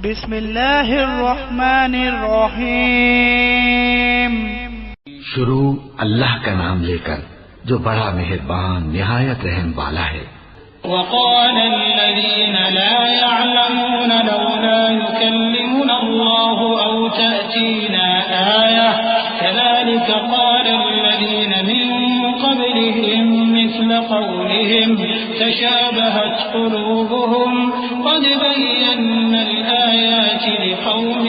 بسم اللہ الرحمن الرحیم۔ شروع اللہ کا نام لے کر جو بڑا مہربان نہایت رحم والا ہے۔ وقال الذين لا يعلمون لولا يكلمنا الله أو تأتينا آية كذلك قال الذين من قبلهم مثل قولهم تشابهت قلوبهم قد بينا الآيات لقوم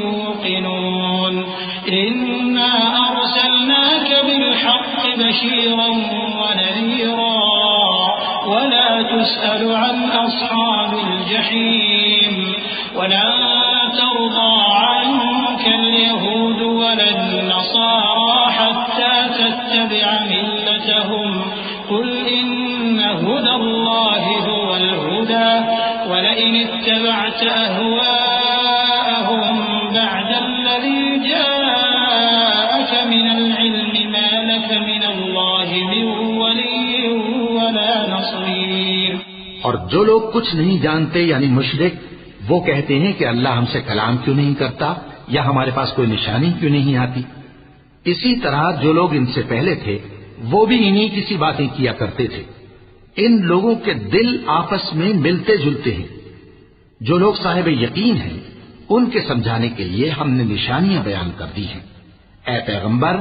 يوقنون إنا أرسلناك بالحق بشيرا ونذيرا ولا تسأل عن أصحاب الجحيم ولن ترضى عنك اليهود ولا النصارى حتى تتبع ملتهم قل إن هدى الله هو الهدى ولئن اتبعت أهواءهم بعد الذي جاءك من العلم ما لك من الله من ولي ولا نصير۔ اور جو لوگ کچھ نہیں جانتے یعنی مشرک، وہ کہتے ہیں کہ اللہ ہم سے کلام کیوں نہیں کرتا یا ہمارے پاس کوئی نشانی کیوں نہیں آتی۔ اسی طرح جو لوگ ان سے پہلے تھے وہ بھی انہی کسی باتیں کیا کرتے تھے۔ ان لوگوں کے دل آپس میں ملتے جلتے ہیں۔ جو لوگ صاحب یقین ہیں ان کے سمجھانے کے لیے ہم نے نشانیاں بیان کر دی ہیں۔ اے پیغمبر،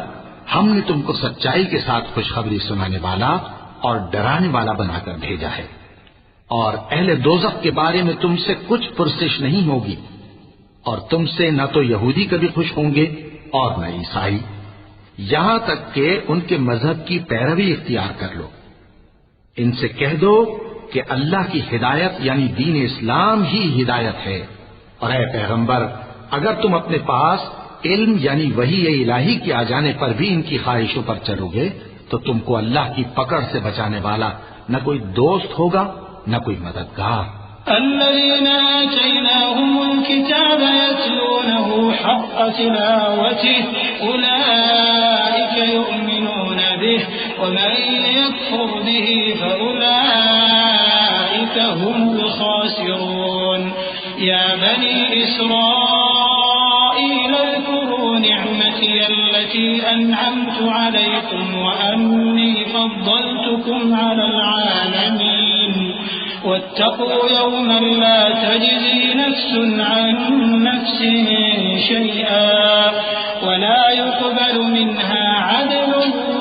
ہم نے تم کو سچائی کے ساتھ خوشخبری سنانے والا اور ڈرانے والا بنا کر بھیجا ہے، اور اہل دوزخ کے بارے میں تم سے کچھ پرسش نہیں ہوگی، اور تم سے نہ تو یہودی کبھی خوش ہوں گے اور نہ عیسائی، یہاں تک کہ ان کے مذہب کی پیروی اختیار کر لو۔ ان سے کہہ دو کہ اللہ کی ہدایت یعنی دین اسلام ہی ہدایت ہے، اور اے پیغمبر، اگر تم اپنے پاس علم یعنی وحی الہی کے آ جانے پر بھی ان کی خواہشوں پر چلو گے تو تم کو اللہ کی پکڑ سے بچانے والا نہ کوئی دوست ہوگا نہ کوئی مددگار۔ الذين آتيناهم الكتاب يتلونه حق تلاوته أولئك يؤمنون به ومن يكفر به فأولئك هم الخاسرون يا بني إسرائيل اذكروا نعمتي التي أنعمت عليكم وأني فضلتكم على العالمين واتقوا يوما لا تجزي نفس عن نفس شيئا ولا يقبل منها عدل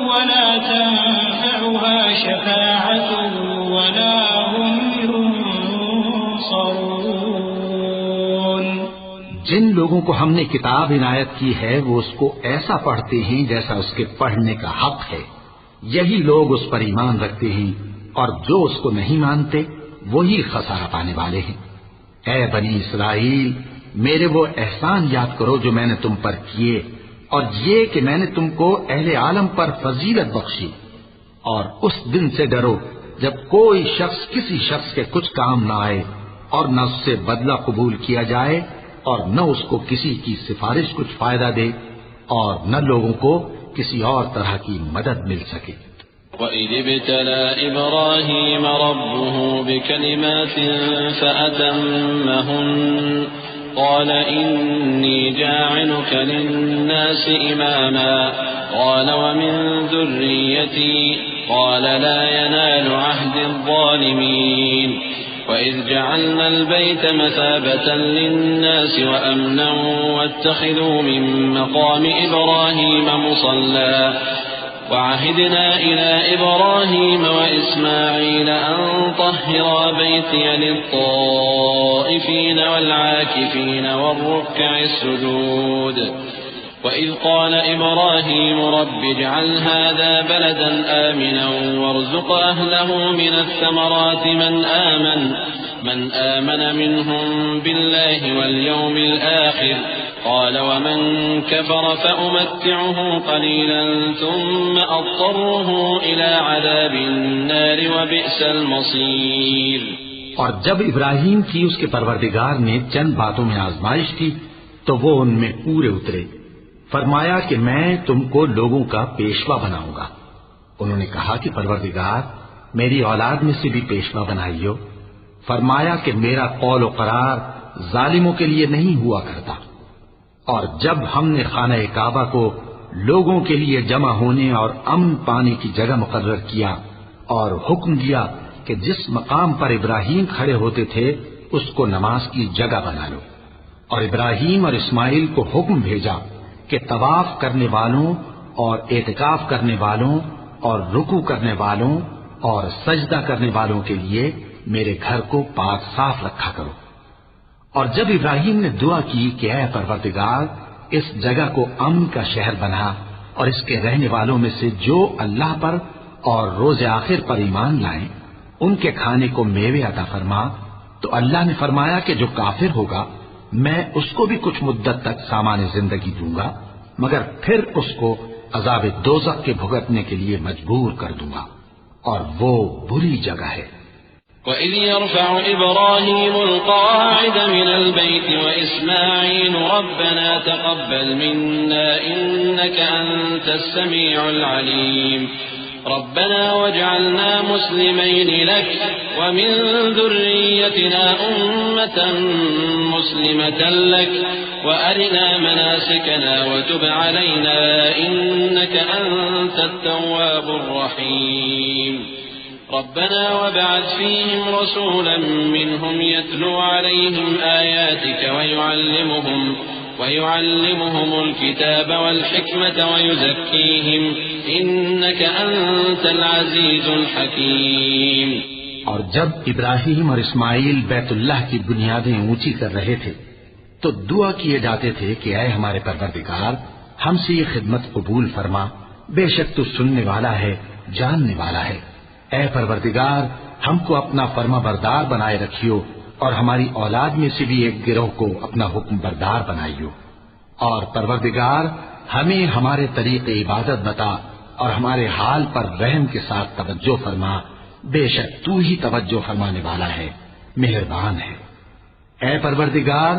ولا تنفعها شفاعة ولا هم ينصرون۔ جن لوگوں کو ہم نے کتاب عنایت کی ہے وہ اس کو ایسا پڑھتے ہیں جیسا اس کے پڑھنے کا حق ہے، یہی لوگ اس پر ایمان رکھتے ہیں، اور جو اس کو نہیں مانتے وہی خسارہ پانے والے ہیں۔ اے بنی اسرائیل، میرے وہ احسان یاد کرو جو میں نے تم پر کیے، اور یہ کہ میں نے تم کو اہل عالم پر فضیلت بخشی، اور اس دن سے ڈرو جب کوئی شخص کسی شخص کے کچھ کام نہ آئے اور نہ اس سے بدلہ قبول کیا جائے اور نہ اس کو کسی کی سفارش کچھ فائدہ دے اور نہ لوگوں کو کسی اور طرح کی مدد مل سکے۔ وَإِذِ ابْتَلَى إِبْرَاهِيمَ رَبُّهُ بِكَلِمَاتٍ فَأَتَمَّهُنَّ قَالَ إِنِّي جَاعِلُكَ لِلنَّاسِ إِمَامًا قَالَ وَمِن ذُرِّيَّتِي قَالَ لَا يَنَالُ عَهْدِ الظَّالِمِينَ وَإِذْ جَعَلْنَا الْبَيْتَ مَثَابَةً لِلنَّاسِ وَأَمْنًا وَاتَّخِذُوا مِن مَّقَامِ إِبْرَاهِيمَ مُصَلًّى وعهدنا إلى إبراهيم وإسماعيل أن طهرا بيتي للطائفين والعاكفين والركع السجود وإذ قال إبراهيم رب اجعل هذا بلدا آمنا وارزق أهله من الثمرات من آمن منهم بالله واليوم الآخر قال ومن كفر فأمتعه قليلا ثم أضطره إلى عذاب النار وبئس المصير۔ اور جب ابراہیم کی اس کے پروردگار نے چند باتوں میں آزمائش کی تو وہ ان میں پورے اترے۔ فرمایا کہ میں تم کو لوگوں کا پیشوا بناؤں گا۔ انہوں نے کہا کہ پروردگار میری اولاد میں سے بھی پیشوا بنائیو۔ فرمایا کہ میرا قول و قرار ظالموں کے لیے نہیں ہوا کرتا۔ اور جب ہم نے خانہ کعبہ کو لوگوں کے لیے جمع ہونے اور امن پانے کی جگہ مقرر کیا اور حکم دیا کہ جس مقام پر ابراہیم کھڑے ہوتے تھے اس کو نماز کی جگہ بنا لو، اور ابراہیم اور اسماعیل کو حکم بھیجا کہ طواف کرنے والوں اور اعتکاف کرنے والوں اور رکوع کرنے والوں اور سجدہ کرنے والوں کے لیے میرے گھر کو پاک صاف رکھا کرو۔ اور جب ابراہیم نے دعا کی کہ اے پروردگار اس جگہ کو امن کا شہر بنا اور اس کے رہنے والوں میں سے جو اللہ پر اور روز آخر پر ایمان لائیں ان کے کھانے کو میوے عطا فرما، تو اللہ نے فرمایا کہ جو کافر ہوگا میں اس کو بھی کچھ مدت تک سامان زندگی دوں گا، مگر پھر اس کو عذاب دوزخ کے بھگتنے کے لیے مجبور کر دوں گا، اور وہ بری جگہ ہے۔ وَإِذْ يَرْفَعُ إِبْرَاهِيمُ الْقَوَاعِدَ مِنَ الْبَيْتِ وَإِسْمَاعِيلُ رَبَّنَا تَقَبَّلْ مِنَّا إِنَّكَ أَنْتَ السَّمِيعُ الْعَلِيمُ رَبَّنَا وَاجْعَلْنَا مُسْلِمَيْنِ لَكَ وَمِنْ ذُرِّيَّتِنَا أُمَّةً مُسْلِمَةً لَكَ وَأَرِنَا مَنَاسِكَنَا وَتُبْ عَلَيْنَا إِنَّكَ أَنْتَ التَّوَّابُ الرَّحِيمُ ربنا وابعث فيهم رسولا منهم يتلو عليهم آياتك ويعلمهم الكتاب والحكمة ويزكيهم إنك أنت العزيز الحكيم۔ اور جب ابراہیم اور اسماعیل بیت اللہ کی بنیادیں اونچی کر رہے تھے تو دعا کیے جاتے تھے کہ اے ہمارے پروردگار ہم سے یہ خدمت قبول فرما، بے شک تو سننے والا ہے، جاننے والا ہے۔ اے پروردگار ہم کو اپنا فرما بردار بنائے رکھیو اور ہماری اولاد میں سے بھی ایک گروہ کو اپنا حکم بردار بنائیو، اور پروردگار ہمیں ہمارے طریق عبادت بتا اور ہمارے حال پر رحم کے ساتھ توجہ فرما، بے شک تو ہی توجہ فرمانے والا ہے، مہربان ہے۔ اے پروردگار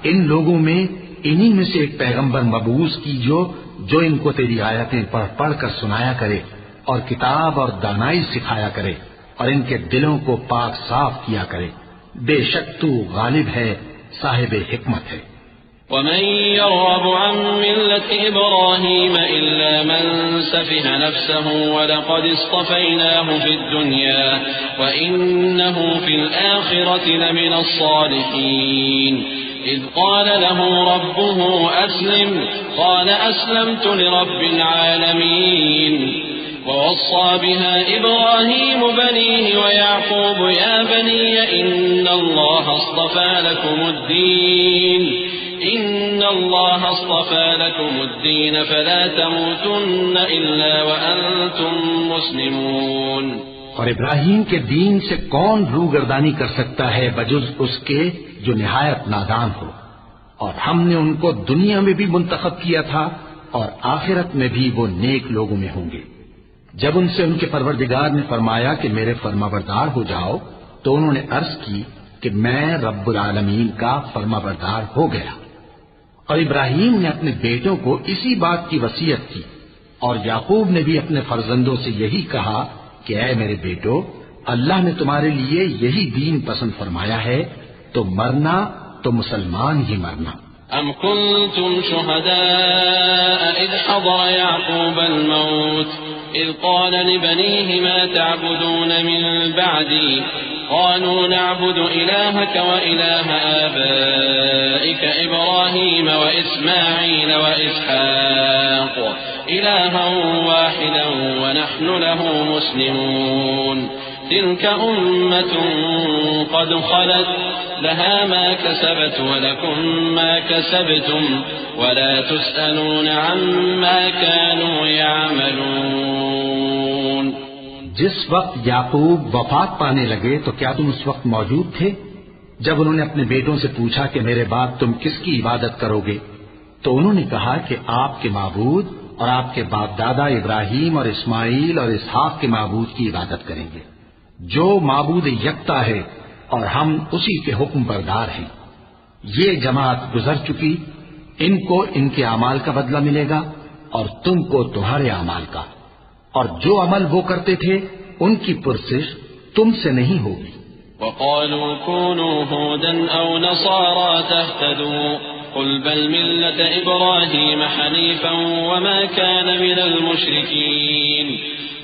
ان لوگوں میں انہی میں سے ایک پیغمبر مبعوث کیجو جو ان کو تیری آیتیں پڑھ پڑھ کر سنایا کرے اور کتاب اور دانائی سکھایا کرے اور ان کے دلوں کو پاک صاف کیا کرے، بے شک تو غالب ہے، صاحب حکمت ہے۔ ومن يرغب عن ملة إبراهيم إلا من سفه نفسه ولقد اصطفيناه في الدنيا وإنه في الآخرة لمن الصالحين إذ قال له ربه أسلم قال أسلمت لرب العالمين ووصى بها إبراهيم بنيه ويعقوب يا بني إن الله اصطفى لكم الدين فلا تموتن إلا وأنتم مسلمون۔ اور ابراہیم کے دین سے کون روگردانی کر سکتا ہے بجز اس کے جو نہایت نادان ہو، اور ہم نے ان کو دنیا میں بھی منتخب کیا تھا اور آخرت میں بھی وہ نیک لوگوں میں ہوں گے۔ جب ان سے ان کے پروردگار نے فرمایا کہ میرے فرما بردار ہو جاؤ تو انہوں نے عرض کی کہ میں رب العالمین کا فرما بردار ہو گیا۔ اور ابراہیم نے اپنے بیٹوں کو اسی بات کی وصیت کی، اور یعقوب نے بھی اپنے فرزندوں سے یہی کہا کہ اے میرے بیٹو اللہ نے تمہارے لیے یہی دین پسند فرمایا ہے تو مرنا تو مسلمان ہی مرنا۔ أم كنتم شهداء إذ حضر يعقوب الموت إذ قال لبنيه ما تعبدون من بعدي قالوا نعبد إلهك وإله آبائك إبراهيم وإسماعيل وإسحاق إلها واحدا ونحن له مسلمون تلك أمة قد خلت لها ما كسبت ولكم ما كسبتم ولا تسألون عما كانوا يعملون۔ جس وقت یعقوب وفات پانے لگے تو کیا تم اس وقت موجود تھے جب انہوں نے اپنے بیٹوں سے پوچھا کہ میرے بعد تم کس کی عبادت کرو گے؟ تو انہوں نے کہا کہ آپ کے معبود اور آپ کے باپ دادا ابراہیم اور اسماعیل اور اسحاق کے معبود کی عبادت کریں گے، جو معبود یکتا ہے اور ہم اسی کے حکم بردار ہیں۔ یہ جماعت گزر چکی، ان کو ان کے اعمال کا بدلہ ملے گا اور تم کو تمہارے اعمال کا، اور جو عمل وہ کرتے تھے ان کی پرسش تم سے نہیں ہوگی، وقالوا كونوا هودا أو نصارى تهتدوا قل بل ملة إبراهيم حنيفا وما كان من المشركين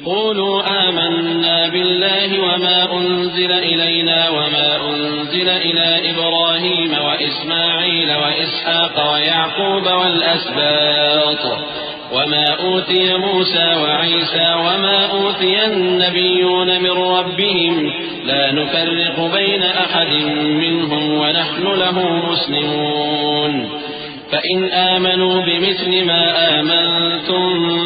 قولوا آمنا بالله وما أنزل إلينا وما أنزل إلى إبراهيم وإسماعيل وإسحاق ويعقوب والأسباط وما أوتي موسى وعيسى وما أوتي النبيون من ربهم لا نفرق بين أحد منهم ونحن له مسلمون فإن آمنوا بمثل ما آمنتم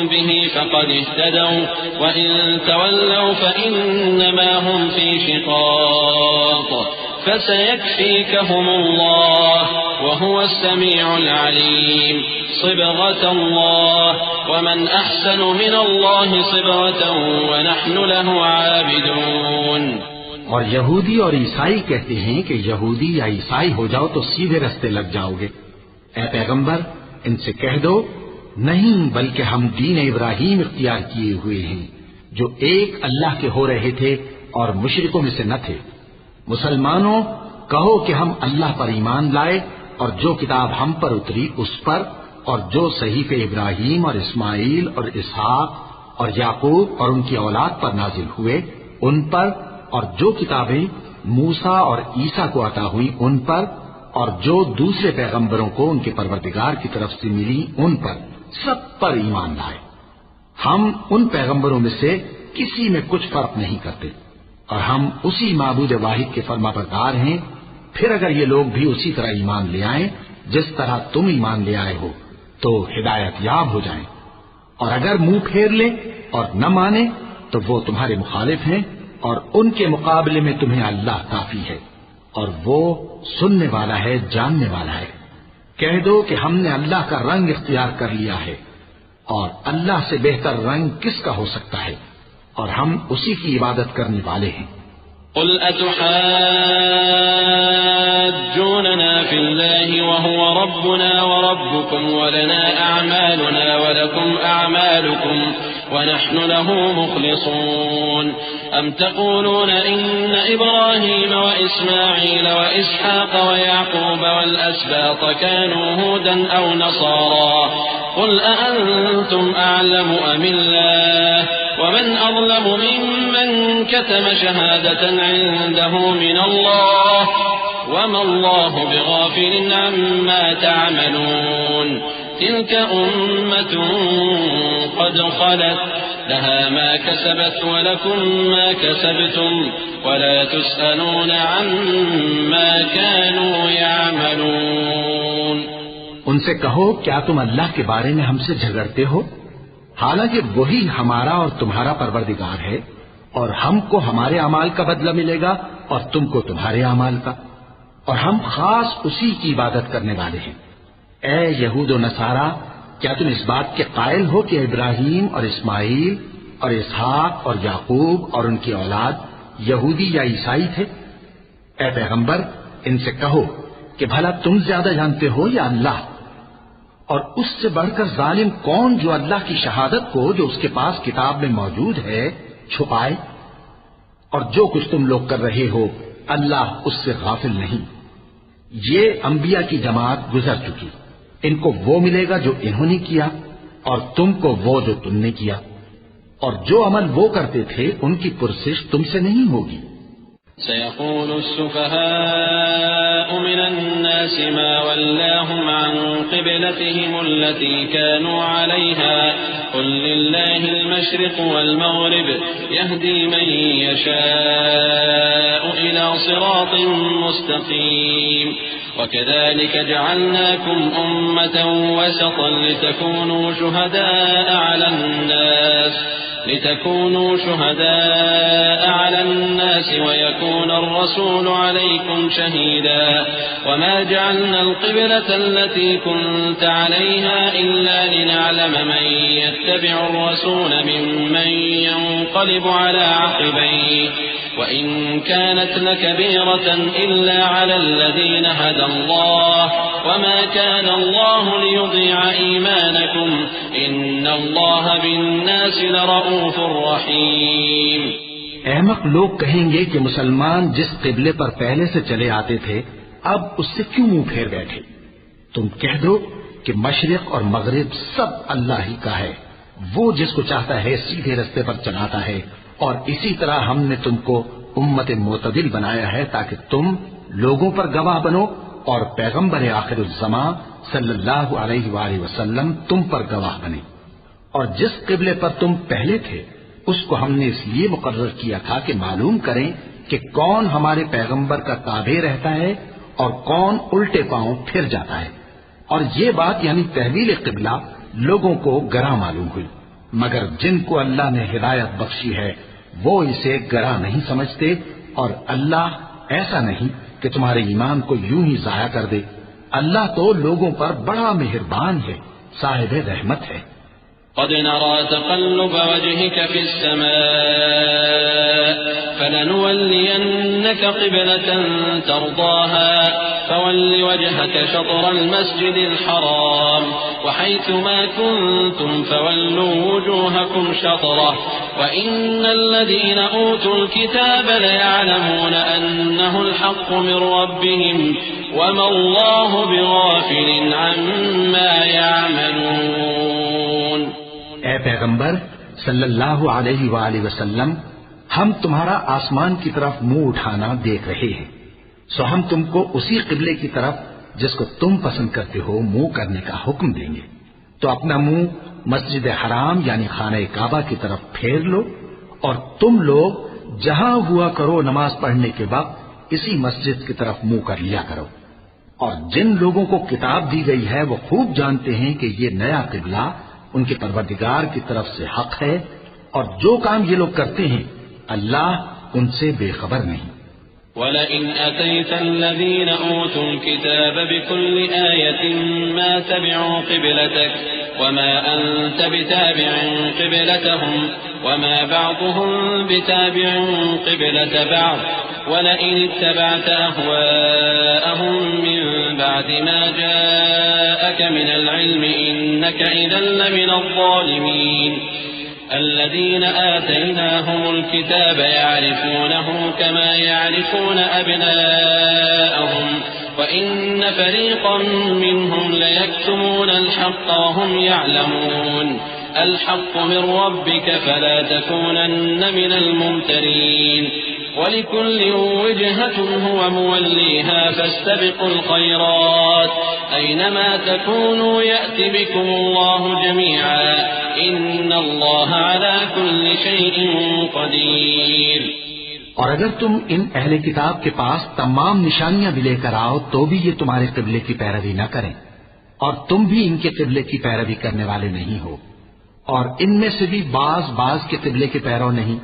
به فقد اهتدوا وإن تولوا فإنما هم في شقاق فسيكفيكهم الله وهو السميع العليم صبغة الله ومن أحسن من الله صبغة ونحن له عابدون. اور یہودی اور عیسائی کہتے ہیں کہ یہودی یا عیسائی ہو جاؤ تو سیدھے رستے لگ جاؤ گے. اے پیغمبر ان سے کہہ دو نہیں بلکہ ہم دین ابراہیم اختیار کیے ہوئے ہیں جو ایک اللہ کے ہو رہے تھے اور مشرکوں میں سے نہ تھے. مسلمانوں کہو کہ ہم اللہ پر ایمان لائے اور جو کتاب ہم پر اتری اس پر اور جو صحیفے ابراہیم اور اسماعیل اور اسحاق اور یعقوب اور ان کی اولاد پر نازل ہوئے ان پر اور جو کتابیں موسیٰ اور عیسیٰ کو عطا ہوئی ان پر اور جو دوسرے پیغمبروں کو ان کے پروردگار کی طرف سے ملی ان پر سب پر ایمان لائے. ہم ان پیغمبروں میں سے کسی میں کچھ فرق نہیں کرتے اور ہم اسی معبود واحد کے فرما بردار ہیں. پھر اگر یہ لوگ بھی اسی طرح ایمان لے آئیں جس طرح تم ایمان لے آئے ہو تو ہدایت یاب ہو جائیں اور اگر منہ پھیر لیں اور نہ مانے تو وہ تمہارے مخالف ہیں اور ان کے مقابلے میں تمہیں اللہ کافی ہے اور وہ سننے والا ہے جاننے والا ہے. کہہ دو کہ ہم نے اللہ کا رنگ اختیار کر لیا ہے اور اللہ سے بہتر رنگ کس کا ہو سکتا ہے اور ہم اسی کی عبادت کرنے والے ہیں. قل أتحاجوننا في الله وهو ربنا وربكم ولنا أعمالنا ولكم أعمالكم ونحن له مخلصون أم تقولون إن إبراهيم وإسماعيل وإسحاق ويعقوب والأسباط كانوا هودا أو نصارى قل أأنتم أعلم أم الله ومن أظلم ممن كتم شهادة عنده من الله وما الله بغافل عما تعملون تلك أمة قد خلت لها ما كسبت ولكم ما كسبتم ولا تسألون عما كانوا يعملون. ان سے کہو کیا تم اللہ کے بارے میں ہم سے جھگڑتے ہو حالانکہ وہی ہمارا اور تمہارا پروردگار ہے اور ہم کو ہمارے اعمال کا بدلہ ملے گا اور تم کو تمہارے اعمال کا اور ہم خاص اسی کی عبادت کرنے والے ہیں. اے یہود و نصارا کیا تم اس بات کے قائل ہو کہ ابراہیم اور اسماعیل اور اسحاق اور یعقوب اور ان کی اولاد یہودی یا عیسائی تھے؟ اے پیغمبر ان سے کہو کہ بھلا تم زیادہ جانتے ہو یا اللہ؟ اور اس سے بڑھ کر ظالم کون جو اللہ کی شہادت کو جو اس کے پاس کتاب میں موجود ہے چھپائے؟ اور جو کچھ تم لوگ کر رہے ہو اللہ اس سے غافل نہیں. یہ انبیاء کی جماعت گزر چکی ان کو وہ ملے گا جو انہوں نے کیا اور تم کو وہ جو تم نے کیا اور جو عمل وہ کرتے تھے ان کی پرسش تم سے نہیں ہوگی. سيقول السفهاء من الناس ما ولاهم عن قبلتهم التي كانوا عليها قل لله المشرق والمغرب يهدي من يشاء إلى صراط مستقيم وكذلك جعلناكم أمة وسطا لتكونوا شهداء على الناس ويكون الرسول عليكم شهيدا وما جعلنا القبلة التي كنت عليها إلا لنعلم من يتبع الرسول ممن ينقلب على عقبيه وإن كانت لكبيرة إلا على الذين هدى الله وما كان الله ليضيع إيمانكم إن الله بالناس لرؤوف رحيم. احمق لوگ کہیں گے کہ مسلمان جس قبلے پر پہلے سے چلے آتے تھے اب اس سے کیوں منہ پھیر بیٹھے؟ تم کہہ دو کہ مشرق اور مغرب سب اللہ ہی کا ہے، وہ جس کو چاہتا ہے سیدھے رستے پر چلاتا ہے، اور اسی طرح ہم نے تم کو امت معتدل بنایا ہے تاکہ تم لوگوں پر گواہ بنو اور پیغمبر آخر الزماں صلی اللہ علیہ وآلہ وسلم تم پر گواہ بنے۔ اور جس قبلے پر تم پہلے تھے اس کو ہم نے اس لیے مقرر کیا تھا کہ معلوم کریں کہ کون ہمارے پیغمبر کا تابع رہتا ہے اور کون الٹے پاؤں پھر جاتا ہے۔ اور یہ بات یعنی تحویل قبلہ لوگوں کو گراں معلوم ہوئی، مگر جن کو اللہ نے ہدایت بخشی ہے وہ اسے گراں نہیں سمجھتے، اور اللہ ایسا نہیں کہ تمہارے ایمان کو یوں ہی ضائع کر دے۔ اللہ تو لوگوں پر بڑا مہربان ہے، صاحب رحمت ہے۔ قد نرى تقلب وجهك في السماء فلنولينك قبلة ترضاها فول وجهك شطر المسجد الحرام وحيث ما كنتم فولوا وجوهكم شطره وإن الذين أوتوا الكتاب ليعلمون أنه الحق من ربهم وما الله بغافل عما يعملون۔ اے پیغمبر صلی اللہ علیہ وآلہ وسلم، ہم تمہارا آسمان کی طرف منہ اٹھانا دیکھ رہے ہیں، سو ہم تم کو اسی قبلے کی طرف جس کو تم پسند کرتے ہو منہ کرنے کا حکم دیں گے۔ تو اپنا منہ مسجد حرام یعنی خانہ کعبہ کی طرف پھیر لو، اور تم لوگ جہاں ہوا کرو نماز پڑھنے کے وقت اسی مسجد کی طرف منہ کر لیا کرو۔ اور جن لوگوں کو کتاب دی گئی ہے وہ خوب جانتے ہیں کہ یہ نیا قبلہ ان کے پروردگار کی طرف سے حق ہے، اور جو کام یہ لوگ کرتے ہیں اللہ ان سے بے خبر نہیں۔ وَلَئِنْ أَتَيْتَ الَّذِينَ أُوتُوا الْكِتَابَ بِكُلِّ آيَةٍ مَا تَبِعُوا قِبْلَتَكَ وَمَا أَنْتَ بِتَابِعٍ قِبْلَتَهُمْ وَمَا بَعْضُهُمْ بِتَابِعٍ قِبْلَةَ بَعْضٍ وَلَئِنِ اتَّبَعْتَ أَهْوَاءَهُمْ مِنْ بَعْدِ مَا جَاءَكَ مِنَ الْعِلْمِ إِنَّكَ إِذًا لَمِنَ الظَّالِمِينَ۔ الذين آتيناهم الكتاب يعرفونه كما يعرفون أبناءهم وإن فريقا منهم ليكتمون الحق وهم يعلمون الحق من ربك فلا تكونن من الممترين ولكل وجهة هو موليها فاستبقوا الخيرات أينما تكونوا يأت بكم الله جميعا إن الله على كل شيء قدير۔ اور اگر تم ان اہل کتاب کے پاس تمام نشانیاں بھی لے کر آؤ تو بھی یہ تمہارے قبلے کی پیروی نہ کریں، اور تم بھی ان کے قبلے کی پیروی کرنے والے نہیں ہو، اور ان میں سے بھی بعض کے قبلے کے پیرو نہیں۔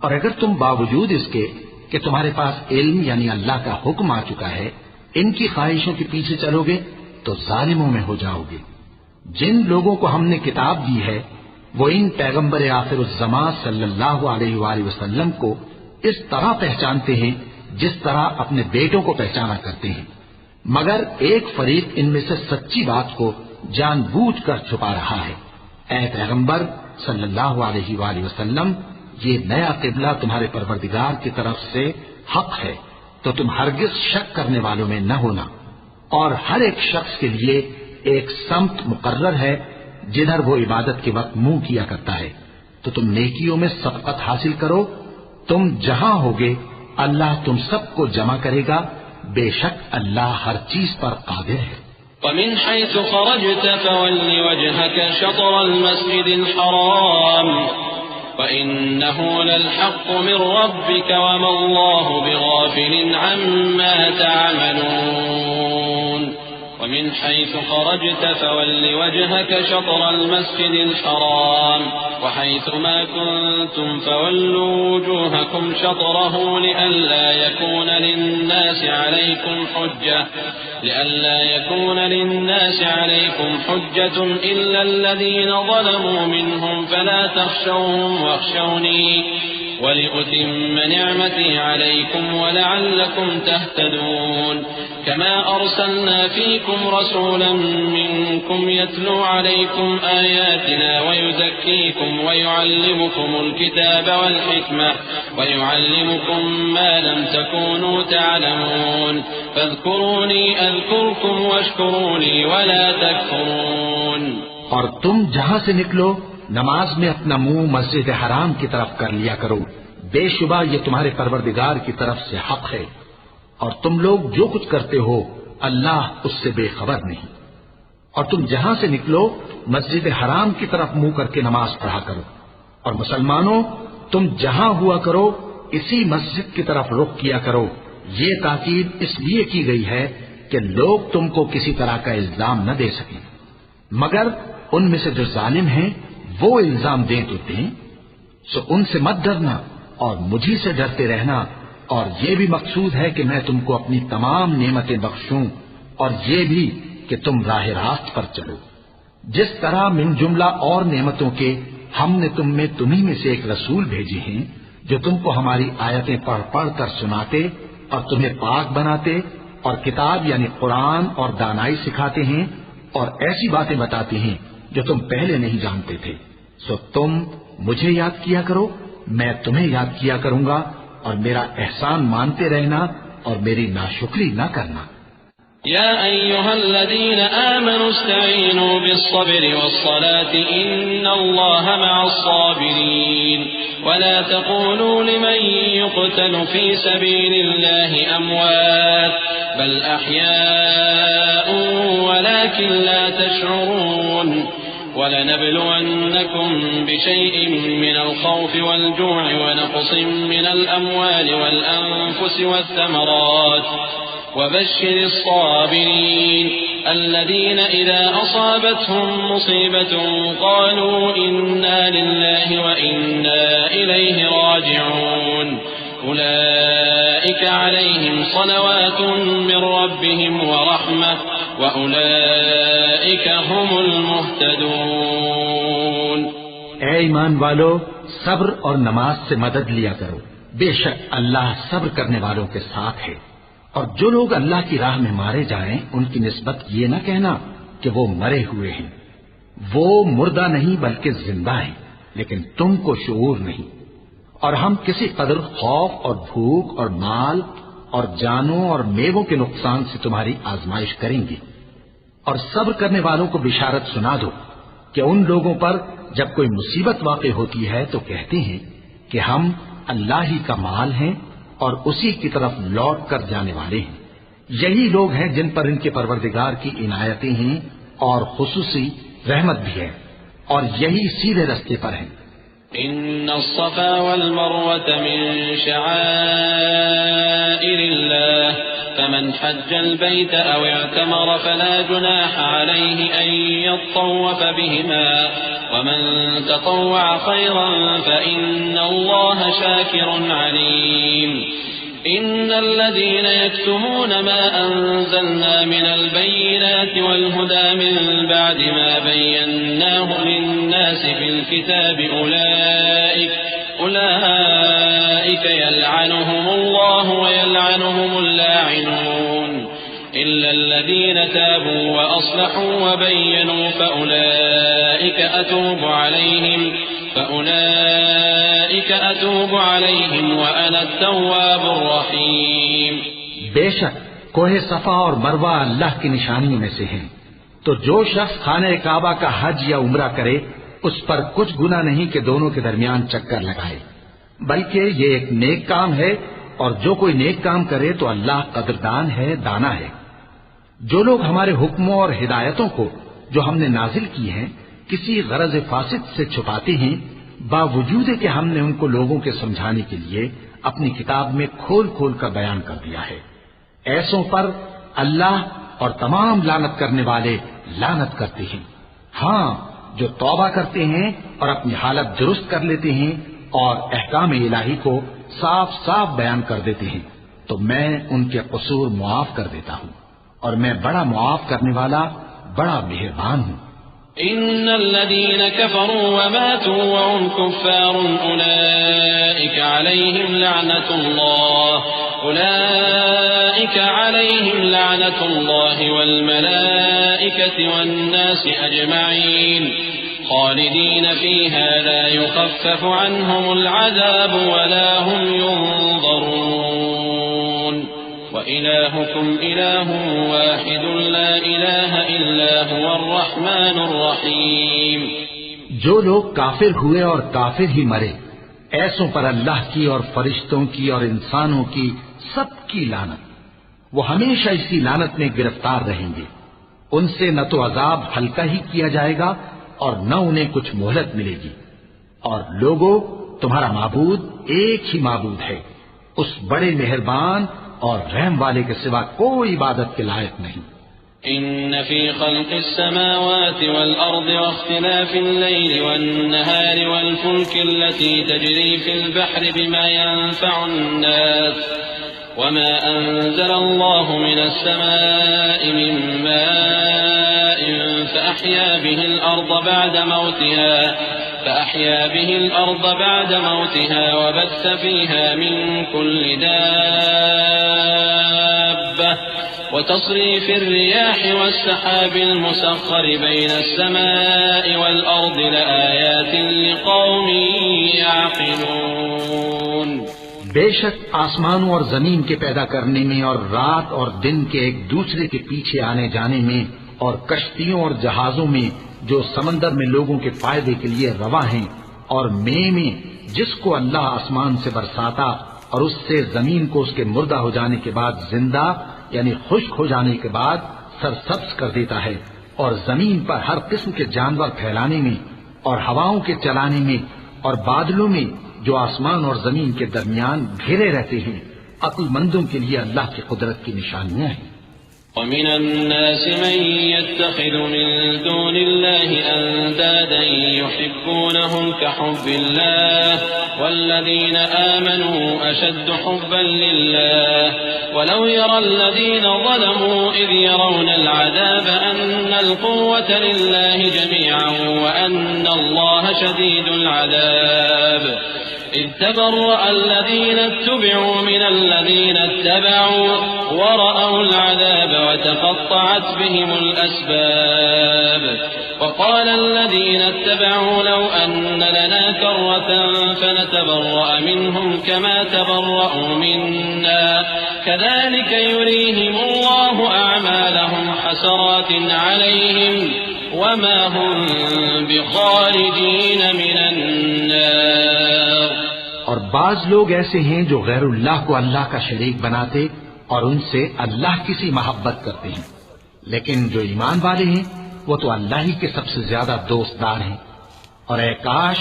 اور اگر تم باوجود اس کے کہ تمہارے پاس علم یعنی اللہ کا حکم آ چکا ہے ان کی خواہشوں کے پیچھے چلو گے تو ظالموں میں ہو جاؤ گے۔ جن لوگوں کو ہم نے کتاب دی ہے وہ ان پیغمبر آخر الزماں صلی اللہ علیہ وآلہ وسلم کو اس طرح پہچانتے ہیں جس طرح اپنے بیٹوں کو پہچانا کرتے ہیں، مگر ایک فریق ان میں سے سچی بات کو جان بوجھ کر چھپا رہا ہے۔ اے پیغمبر صلی اللہ علیہ وآلہ وسلم، یہ نیا قبلہ تمہارے پروردگار کی طرف سے حق ہے، تو تم ہرگز شک کرنے والوں میں نہ ہونا، اور ہر ایک شخص کے لیے ایک سمت مقرر ہے جدھر وہ عبادت کے وقت منہ کیا کرتا ہے، تو تم نیکیوں میں سبقت حاصل کرو، تم جہاں ہوگے اللہ تم سب کو جمع کرے گا، بے شک اللہ ہر چیز پر قادر ہے۔ ومن حيث خرجت فول وجهك شطر المسجد الحرام وإنه للحق من ربك وما الله بغافل عما تعملون۔ ومن حيث خرجت فول وجهك شطر المسجد الحرام وحيث ما كنتم فولوا وجوهكم شطره لئلا يكون للناس عليكم حجة إلا الذين ظلموا منهم فلا تخشوهم واخشوني ولأتم نعمتي عليكم ولعلكم تهتدون۔ كما أرسلنا فيكم رسولا منكم يتلو عليكم آياتنا ويزكيكم ويعلمكم الكتاب والحكمة ويعلمكم ما لم تكونوا تعلمون فاذكروني أذكركم واشكروا لي ولا تكفرون۔ اور تم جہاں سے نکلو نماز میں اپنا منہ مسجد حرام کی طرف کر لیا کرو، بے شبہ یہ تمہارے پروردگار کی طرف سے حق ہے، اور تم لوگ جو کچھ کرتے ہو اللہ اس سے بے خبر نہیں۔ اور تم جہاں سے نکلو مسجد حرام کی طرف منہ کر کے نماز پڑھا کرو، اور مسلمانوں تم جہاں ہوا کرو اسی مسجد کی طرف رخ کیا کرو۔ یہ تاکید اس لیے کی گئی ہے کہ لوگ تم کو کسی طرح کا الزام نہ دے سکیں، مگر ان میں سے جو ظالم ہیں وہ الزام دیں تو دیں، سو ان سے مت ڈرنا اور مجھی سے ڈرتے رہنا، اور یہ بھی مقصود ہے کہ میں تم کو اپنی تمام نعمتیں بخشوں، اور یہ بھی کہ تم راہ راست پر چلو۔ جس طرح من جملہ اور نعمتوں کے ہم نے تمہیں میں سے ایک رسول بھیجے ہیں جو تم کو ہماری آیتیں پڑھ پڑھ کر سناتے اور تمہیں پاک بناتے اور کتاب یعنی قرآن اور دانائی سکھاتے ہیں اور ایسی باتیں بتاتے ہیں جو تم پہلے نہیں جانتے تھے، سو تم مجھے یاد کیا کرو، میں تمہیں یاد کیا کروں گا، اور میرا احسان مانتے رہنا اور میری ناشکری نہ کرنا۔ يا أيها الذين آمنوا استعينوا بالصبر والصلاة إن الله مع الصابرين ولا تقولوا لمن يقتل في سبيل الله أموات بل أحياء ولكن لا تشعرون ولنبلونكم بشيء من الخوف والجوع ونقص من الأموال والأنفس والثمرات وبشر الصابرين الذين إذا أصابتهم مصيبة قالوا إنا لله وإنا إليه راجعون أولئك عليهم صلوات من ربهم ورحمة وأولئك هم المهتدون۔ اے ایمان والو، صبر اور نماز سے مدد لیا کرو، بے شک اللہ صبر کرنے والوں کے ساتھ ہے۔ اور جو لوگ اللہ کی راہ میں مارے جائیں ان کی نسبت یہ نہ کہنا کہ وہ مرے ہوئے ہیں، وہ مردہ نہیں بلکہ زندہ ہیں، لیکن تم کو شعور نہیں۔ اور ہم کسی قدر خوف اور بھوک اور مال اور جانوں اور میووں کے نقصان سے تمہاری آزمائش کریں گے، اور صبر کرنے والوں کو بشارت سنا دو کہ ان لوگوں پر جب کوئی مصیبت واقع ہوتی ہے تو کہتے ہیں کہ ہم اللہ ہی کا مال ہیں اور اسی کی طرف لوٹ کر جانے والے ہیں۔ یہی لوگ ہیں جن پر ان کے پروردگار کی عنایتیں ہیں اور خصوصی رحمت بھی ہے، اور یہی سیدھے رستے پر ہیں۔ إن الصفا والمروة من شعائر الله فمن حج البيت أو اعتمر فلا جناح عليه أن يطوف بهما ومن تطوع خيرا فإن الله شاكر عليم إن الذين يكتمون ما أنزلنا من البينات والهدى من بعد ما بيناه للناس في الكتاب أولئك يلعنهم الله ويلعنهم اللاعنون إلا الذين تابوا وأصلحوا وبينوا فأولئك أتوب عليهم وأنا التواب الرحيم۔ بے شک کوہ صفا اور مروہ اللہ کی نشانیوں میں سے ہیں، تو جو شخص خانہ کعبہ کا حج یا عمرہ کرے اس پر کچھ گناہ نہیں کہ دونوں کے درمیان چکر لگائے، بلکہ یہ ایک نیک کام ہے، اور جو کوئی نیک کام کرے تو اللہ قدردان ہے، دانا ہے۔ جو لوگ ہمارے حکموں اور ہدایتوں کو جو ہم نے نازل کی ہیں کسی غرض فاسد سے چھپاتے ہیں، باوجود کہ ہم نے ان کو لوگوں کے سمجھانے کے لیے اپنی کتاب میں کھول کھول کر بیان کر دیا ہے، ایسوں پر اللہ اور تمام لعنت کرنے والے لعنت کرتے ہیں۔ ہاں، جو توبہ کرتے ہیں اور اپنی حالت درست کر لیتے ہیں اور احکام الہی کو صاف صاف بیان کر دیتے ہیں تو میں ان کے قصور معاف کر دیتا ہوں، اور میں بڑا معاف کرنے والا بڑا مہربان ہوں۔ إن الذين كفروا وماتوا وهم كفار أولئك عليهم لعنة الله والملائكة والناس أجمعين خالدين فيها لا يخفف عنهم العذاب ولا هم ينظرون وإلهكم إله واحد لا إله إلا هو الرحمن الرحيم. جو لوگ کافر ہوئے اور کافر ہی مرے، ایسوں پر اللہ کی اور فرشتوں کی اور انسانوں کی سب کی لعنت، وہ ہمیشہ اسی لعنت میں گرفتار رہیں گے. ان سے نہ تو عذاب ہلکا ہی کیا جائے گا اور نہ انہیں کچھ مہلت ملے گی. اور لوگو، تمہارا معبود ایک ہی معبود ہے، اس بڑے مہربان اور رحم والے کے سوا کوئی عبادت کے لائق نہیں. إن في خلق السماوات والأرض واختلاف الليل والنهار والفلك التي تجري في البحر بما ينفع الناس وما أنزل الله من السماء من ماء فأحيا به الأرض بعد موتها وبث فيها من كل دابة وتصريف الرياح والسحاب المسخر بين السماء والأرض لآيات لقوم يعقلون. بے شک آسمانوں اور زمین کے پیدا کرنے میں اور رات اور دن کے ایک دوسرے کے پیچھے آنے جانے میں اور کشتیوں اور جہازوں میں جو سمندر میں لوگوں کے فائدے کے لیے رواں ہیں، اور میں جس کو اللہ آسمان سے برساتا اور اس سے زمین کو اس کے مردہ ہو جانے کے بعد زندہ یعنی خشک ہو جانے کے بعد سرسبز کر دیتا ہے، اور زمین پر ہر قسم کے جانور پھیلانے میں اور ہواؤں کے چلانے میں اور بادلوں میں جو آسمان اور زمین کے درمیان گھرے رہتے ہیں، عقل مندوں کے لیے اللہ کی قدرت کی نشانیاں ہیں. ومن الناس من يتخذ من دون الله أندادا يحبونهم كحب الله والذين آمنوا أشد حبا لله ولو يرى الذين ظلموا إذ يرون العذاب أن القوة لله جميعا وأن الله شديد العذاب إذ تبرأ الذين اتبعوا من الذين اتبعوا ورأوا العذاب وتقطعت بهم الأسباب وقال الذين اتبعوا لو أن لنا كرة فنتبرأ منهم كما تبرأوا منا كذلك يريهم الله أعمالهم حسرات عليهم وما هم بخارجين من النار. اور بعض لوگ ایسے ہیں جو غیر اللہ کو اللہ کا شریک بناتے اور ان سے اللہ کی سی محبت کرتے ہیں، لیکن جو ایمان والے ہیں وہ تو اللہ ہی کے سب سے زیادہ دوستدار ہیں. اور اے کاش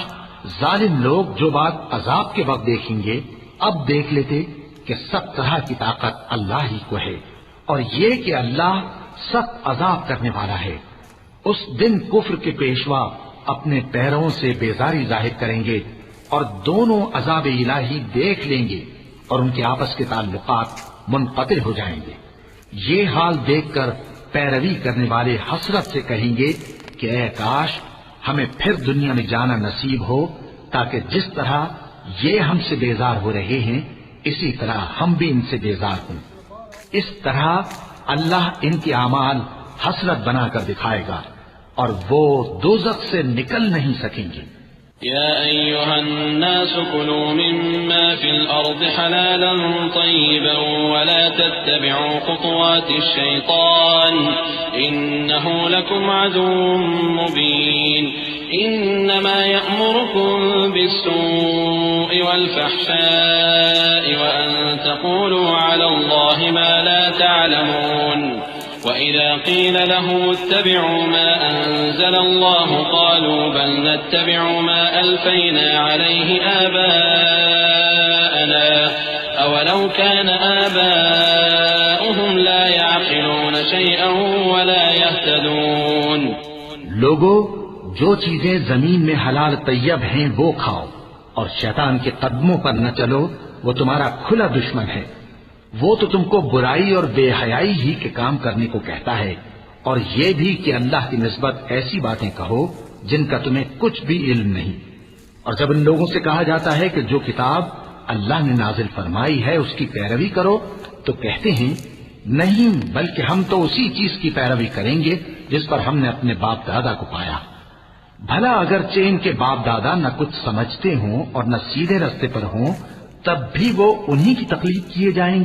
ظالم لوگ جو بات عذاب کے وقت دیکھیں گے اب دیکھ لیتے کہ سب طرح کی طاقت اللہ ہی کو ہے، اور یہ کہ اللہ سخت عذاب کرنے والا ہے. اس دن کفر کے پیشوا اپنے پیروں سے بیزاری ظاہر کریں گے اور دونوں عذاب الہی دیکھ لیں گے اور ان کے آپس کے تعلقات منقطع ہو جائیں گے. یہ حال دیکھ کر پیروی کرنے والے حسرت سے کہیں گے کہ اے کاش ہمیں پھر دنیا میں جانا نصیب ہو تاکہ جس طرح یہ ہم سے بیزار ہو رہے ہیں اسی طرح ہم بھی ان سے بیزار ہوں. اس طرح اللہ ان کے اعمال حسرت بنا کر دکھائے گا اور وہ دوزخ سے نکل نہیں سکیں گے. يا أيها الناس كلوا مما في الأرض حلالا طيبا ولا تتبعوا خطوات الشيطان إنه لكم عدو مبين. إنما يأمركم بالسوء والفحشاء وأن تقولوا على الله ما لا تعلمون. وإذا قيل له اتبعوا ما أنزل الله قالوا بل نتبع ما ألفينا عليه آباءنا أولو كان آباؤهم لا يعقلون شيئا ولا يهتدون. لوگو، جو چیزیں زمین میں حلال طیب ہیں وہ کھاؤ اور شیطان کے قدموں پر نہ چلو، وہ تمہارا کھلا دشمن ہے. وہ تو تم کو برائی اور بے حیائی ہی کے کام کرنے کو کہتا ہے، اور یہ بھی کہ اللہ کی نسبت ایسی باتیں کہو جن کا تمہیں کچھ بھی علم نہیں. اور جب ان لوگوں سے کہا جاتا ہے کہ جو کتاب اللہ نے نازل فرمائی ہے اس کی پیروی کرو تو کہتے ہیں نہیں، بلکہ ہم تو اسی چیز کی پیروی کریں گے جس پر ہم نے اپنے باپ دادا کو پایا. بھلا اگرچہ ان کے باپ دادا نہ کچھ سمجھتے ہوں اور نہ سیدھے رستے پر ہوں، تب بھی وہ انہی کی تقلید کیے جائیں گے۔